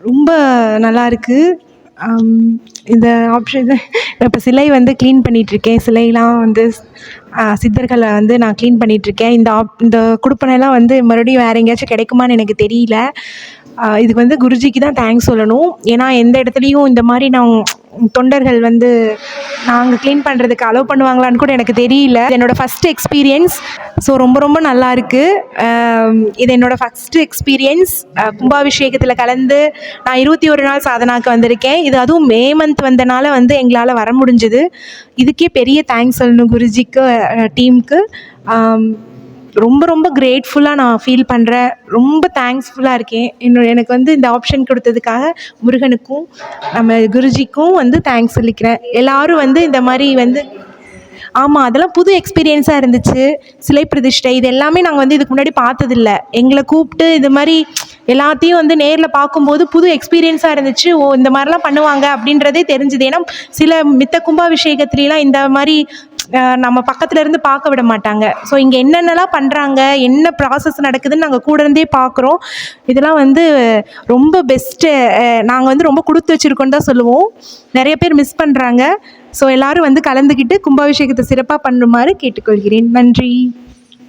ரொம்ப நல்லாயிருக்கு. இந்த ஆப்ஷன் இப்போ சிலை வந்து க்ளீன் பண்ணிகிட்ருக்கேன். சிலைலாம் வந்து சித்தர்களை வந்து நான் க்ளீன் பண்ணிகிட்ருக்கேன். இந்த குடுப்பனைலாம் வந்து மறுபடியும் வேறு எங்கேயாச்சும் கிடைக்குமான்னு எனக்கு தெரியல. இதுக்கு வந்து குருஜிக்கு தான் தேங்க்ஸ் சொல்லணும். ஏன்னா எந்த இடத்துலையும் இந்த மாதிரி தொண்டர்கள் வந்து நாங்கள் க்ளீன் பண்ணுறதுக்கு அலோவ் பண்ணுவாங்களான்னு கூட எனக்கு தெரியல. என்னோடய ஃபஸ்ட்டு எக்ஸ்பீரியன்ஸ். ஸோ ரொம்ப ரொம்ப நல்லா இருக்குது. இது என்னோடய ஃபஸ்ட்டு எக்ஸ்பீரியன்ஸ். கும்பாபிஷேகத்தில் கலந்து நான் 21 நாள் சாதனாவுக்கு வந்திருக்கேன். இது அதுவும் மே மந்த் வந்தனால வந்து எங்களால் வர முடிஞ்சுது. இதுக்கே பெரிய தேங்க்ஸ் சொல்லணும் குருஜிக்கு, டீமுக்கு. ரொம்ப ரொம்ப கிரேட்ஃபுல்லாக நான் ஃபீல் பண்ணுறேன். ரொம்ப தேங்க்ஸ்ஃபுல்லாக இருக்கேன். எனக்கு வந்து இந்த ஆப்ஷன் கொடுத்ததுக்காக முருகனுக்கும் நம்ம குருஜிக்கும் வந்து தேங்க்ஸ் சொல்லிக்கிறேன். எல்லோரும் வந்து இந்த மாதிரி வந்து ஆமாம், அதெல்லாம் புது எக்ஸ்பீரியன்ஸாக இருந்துச்சு. சிலை பிரதிஷ்டை இது எல்லாமே நாங்கள் வந்து இதுக்கு முன்னாடி பார்த்ததில்ல. எங்களை கூப்பிட்டு இது மாதிரி எல்லாத்தையும் வந்து நேரில் பார்க்கும்போது புது எக்ஸ்பீரியன்ஸாக இருந்துச்சு. ஓ, இந்த மாதிரிலாம் பண்ணுவாங்க அப்படின்றதே தெரிஞ்சுது. ஏன்னா சில மித்த கும்பாபிஷேகத்துலலாம் இந்த மாதிரி நம்ம பக்கத்துல இருந்து பார்க்க விட மாட்டாங்க. ஸோ இங்கே என்னென்னலாம் பண்ணுறாங்க, என்ன ப்ராசஸ் நடக்குதுன்னு நாங்கள் கூட இருந்தே பார்க்குறோம். இதெல்லாம் வந்து ரொம்ப பெஸ்ட்டு. நாங்கள் வந்து ரொம்ப கொடுத்து வச்சுருக்கோன்னு தான் சொல்லுவோம். நிறைய பேர் மிஸ் பண்ணுறாங்க. ஸோ எல்லோரும் வந்து கலந்துக்கிட்டு கும்பாபிஷேகத்தை சிறப்பாக பண்ணுமாறு கேட்டுக்கொள்கிறேன். நன்றி.